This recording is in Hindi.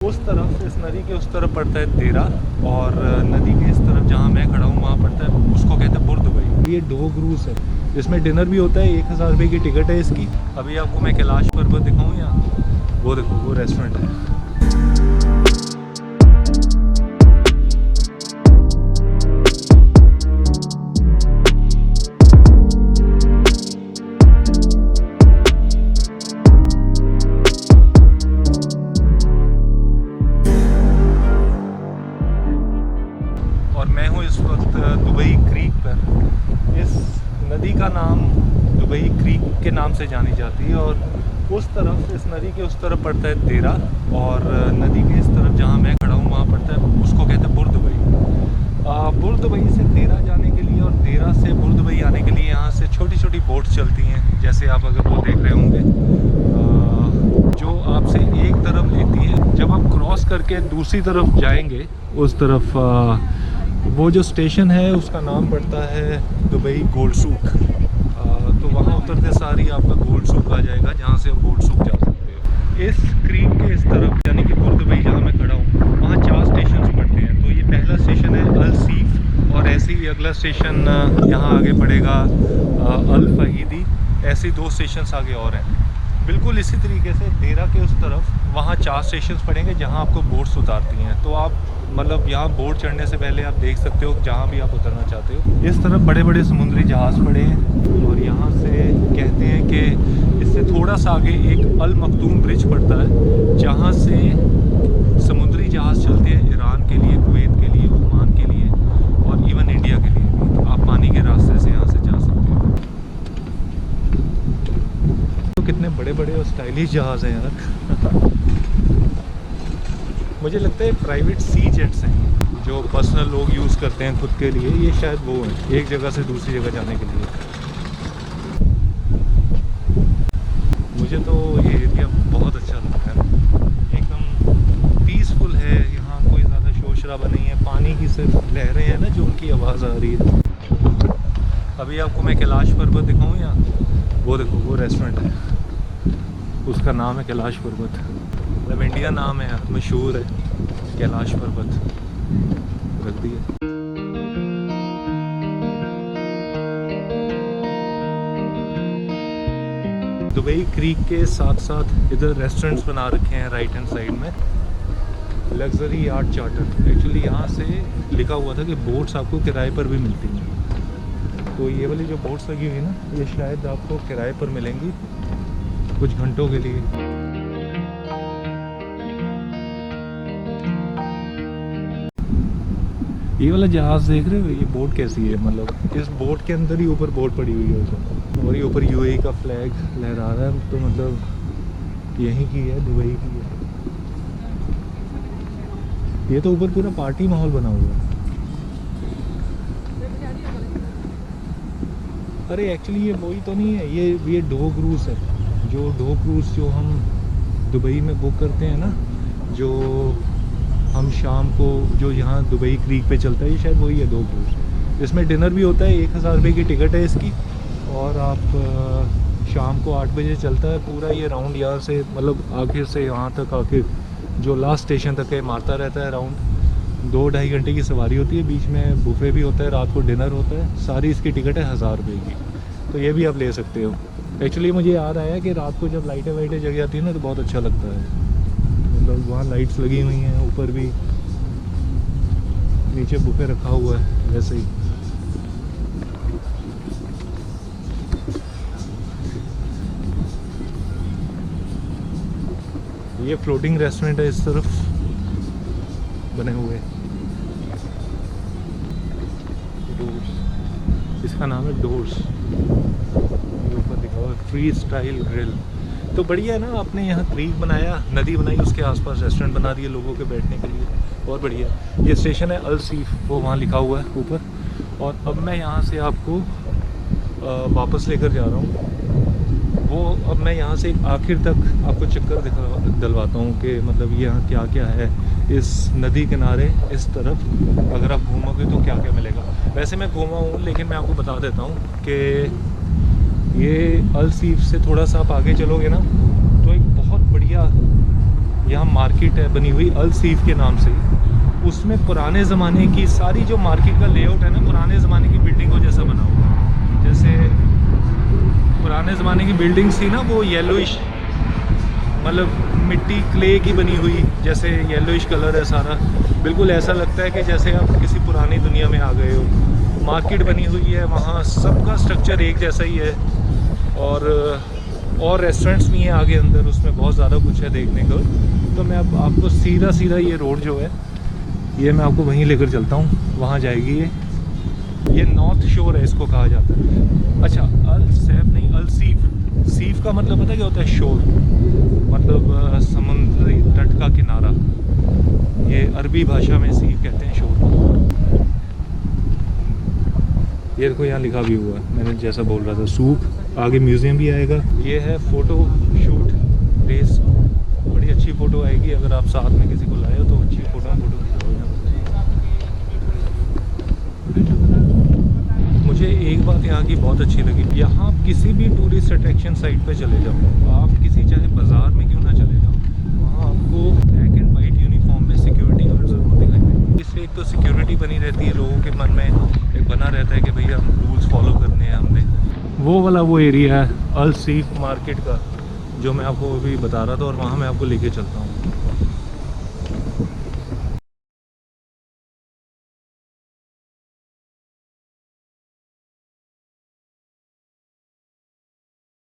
उस तरफ, इस नदी के उस तरफ पड़ता है देरा, और नदी के इस तरफ जहाँ मैं खड़ा हूँ वहाँ पड़ता है, उसको कहते हैं बुर्दुबई। ये डो क्रूज है, इसमें डिनर भी होता है, 1000 रुपये की टिकट है इसकी। अभी आपको मैं कैलाश पर्वत दिखाऊँ या वो देखो, वो रेस्टोरेंट है। और मैं हूँ इस वक्त दुबई क्रीक पर। इस नदी का नाम दुबई क्रीक के नाम से जानी जाती है, और उस तरफ, इस नदी के उस तरफ पड़ता है देरा, और नदी के इस तरफ जहाँ मैं खड़ा हूँ वहाँ पड़ता है, उसको कहते हैं बुर्दुबई। बुर्दुबई से देरा जाने के लिए और देरा से बुर्दुबई आने के लिए यहाँ से छोटी छोटी बोट्स चलती हैं, जैसे आप अगर वो देख रहे होंगे, जो आपसे एक तरफ लेती है। जब आप क्रॉस करके दूसरी तरफ जाएंगे, उस तरफ वो जो स्टेशन है उसका नाम पड़ता है दुबई गोल्ड सूक। तो वहाँ उतरते सारी आपका गोल्ड सूक आ जाएगा, जहाँ से आप गोल्ड सूक जा सकते हो। इस क्रीक के इस तरफ, यानी कि बुर्दुबई जहाँ मैं खड़ा हूँ, वहाँ 4 स्टेशन पड़ते हैं। तो ये पहला स्टेशन है अल सीफ, और ऐसे ही अगला स्टेशन यहाँ आगे पड़ेगा अल फहीदी। ऐसे ही 2 स्टेशन आगे और हैं। बिल्कुल इसी तरीके से देरा के उस तरफ वहाँ 4 स्टेशन पड़ेंगे जहाँ आपको बोट्स उतारती हैं। तो आप मतलब यहाँ बोट चढ़ने से पहले आप देख सकते हो जहाँ भी आप उतरना चाहते हो। इस तरफ बड़े बड़े समुद्री जहाज़ पड़े हैं, और यहाँ से कहते हैं कि इससे थोड़ा सा आगे एक अल मखदूम ब्रिज पड़ता है, जहाँ से समुद्री जहाज़ चलते हैं ईरान के लिए, कुवैत के लिए, ओमान के लिए, और इवन इंडिया के लिए भी। तो आप पानी के रास्ते से यहाँ से जा सकते हो। तो कितने बड़े बड़े और स्टाइलिश जहाज़ हैं यार। मुझे लगता है प्राइवेट सी जेट्स हैं जो पर्सनल लोग यूज़ करते हैं खुद के लिए। ये शायद वो हैं, एक जगह से दूसरी जगह जाने के लिए। मुझे तो ये एरिया बहुत अच्छा लगता है, एकदम पीसफुल है। यहाँ कोई ज़्यादा शोर शराबा नहीं है, पानी की सिर्फ लहरें हैं ना जो उनकी आवाज़ आ रही है। अभी आपको मैं कैलाश पर्वत दिखाऊँ या वो देखो, वो रेस्टोरेंट है, उसका नाम है कैलाश पर्वत। मतलब इंडिया नाम है यार, मशहूर है कैलाश पर्वत, रख दिया। दुबई क्रीक के साथ साथ इधर रेस्टोरेंट्स बना रखे हैं राइट हैंड साइड में। लग्जरी यार्ड चार्टर, एक्चुअली यहाँ से लिखा हुआ था कि बोट्स आपको किराए पर भी मिलती हैं। तो ये वाली जो बोट्स लगी हुई है ना, ये शायद आपको किराए पर मिलेंगी कुछ घंटों के लिए। ये वाला जहाज़ देख रहे हो, ये बोट कैसी है, मतलब इस बोट के अंदर ही ऊपर बोट पड़ी हुई है उसमें, और ये ऊपर यूएई का फ्लैग लहरा रहा है। तो मतलब यहीं की है, दुबई की है। ये तो ऊपर पूरा पार्टी माहौल बना हुआ है। अरे एक्चुअली ये वही तो नहीं है, ये डो क्रूज़ है। जो डो क्रूज़ जो हम दुबई में बुक करते हैं ना, जो हम शाम को जो यहाँ दुबई क्रीक पे चलता है, ये शायद वही है डो क्रूज़। इसमें डिनर भी होता है, 1000 रुपये की टिकट है इसकी, और आप शाम को 8 बजे चलता है पूरा ये राउंड, यहाँ से मतलब आखिर से यहाँ तक, आखिर जो लास्ट स्टेशन तक है, मारता रहता है राउंड। 2-2.5 घंटे की सवारी होती है, बीच में बुफे भी होता है, रात को डिनर होता है। सारी इसकी टिकट है 1000 रुपये की, तो ये भी आप ले सकते हो। एक्चुअली मुझे याद आया कि रात को जब लाइटें वाइटें जग जाती है ना, तो बहुत अच्छा लगता है। मतलब वहाँ लाइट्स लगी हुई हैं, ऊपर भी, नीचे बुफे रखा हुआ है वैसे ही। ये फ्लोटिंग रेस्टोरेंट है इस तरफ बने हुए, डोर्स, इसका नाम है डोर्स। ये ऊपर लिखा हुआ है फ्री स्टाइल ग्रिल। तो बढ़िया है ना, आपने यहाँ क्रीक बनाया, नदी बनाई, उसके आसपास रेस्टोरेंट बना दिए लोगों के बैठने के लिए, बहुत बढ़िया। ये स्टेशन है अल सीफ, वो वहाँ लिखा हुआ है ऊपर। और अब मैं यहाँ से आपको वापस लेकर जा रहा हूँ। वो अब मैं यहाँ से आखिर तक आपको चक्कर दिलवाता हूँ कि मतलब ये यहाँ क्या क्या है इस नदी किनारे इस तरफ। अगर आप घूमोगे तो क्या क्या मिलेगा। वैसे मैं घूमा हूँ, लेकिन मैं आपको बता देता हूँ कि ये अल सीफ से थोड़ा सा आप आगे चलोगे ना, तो एक बहुत बढ़िया यहाँ मार्केट है बनी हुई अल सीफ के नाम से। उसमें पुराने ज़माने की सारी जो मार्केट का लेआउट है ना, पुराने ज़माने की बिल्डिंगों जैसा बना हुआ। जैसे पुराने ज़माने की बिल्डिंग्स थी ना, वो येलोइश, मतलब मिट्टी क्ले की बनी हुई, जैसे येलोइश कलर है सारा, बिल्कुल ऐसा लगता है कि जैसे आप किसी पुरानी दुनिया में आ गए हो। मार्केट बनी हुई है वहाँ, सबका स्ट्रक्चर एक जैसा ही है। और रेस्टोरेंट्स भी हैं आगे अंदर, उसमें बहुत ज़्यादा कुछ है देखने को। तो मैं अब आपको सीधा ये रोड जो है, ये मैं आपको वहीं लेकर चलता हूँ, वहाँ जाएगी ये नॉर्थ शोर है इसको कहा जाता है। अच्छा, अल सैफ नहीं, अल सीफ। सीफ का मतलब पता क्या होता है? शोर, मतलब समुद्री तट का किनारा। ये अरबी भाषा में सीफ कहते हैं शोर को। ये देखो यहाँ लिखा भी हुआ है, मैंने जैसा बोल रहा था, सूप। आगे म्यूज़ियम भी आएगा। ये है फ़ोटो शूट प्लेस, बड़ी अच्छी फ़ोटो आएगी अगर आप साथ में किसी को लाए हो तो। अच्छी फ़ोटो मुझे एक बात यहाँ की बहुत अच्छी लगी, यहाँ आप किसी भी टूरिस्ट अट्रैक्शन साइट पे चले जाओ, आप किसी चाहे बाज़ार में क्यों ना चले जाओ, वहाँ आपको ब्लैक एंड वाइट यूनिफॉर्म में सिक्योरिटी गार्ड ज़रूर दिखाई देंगे। इससे एक तो सिक्योरिटी बनी रहती है, लोगों के मन में एक बना रहता है कि भैया हम रूल्स फॉलो करने हैं हमने। वो एरिया है अल सीफ मार्केट का, जो मैं आपको अभी बता रहा था, और वहाँ मैं आपको लेके चलता हूँ।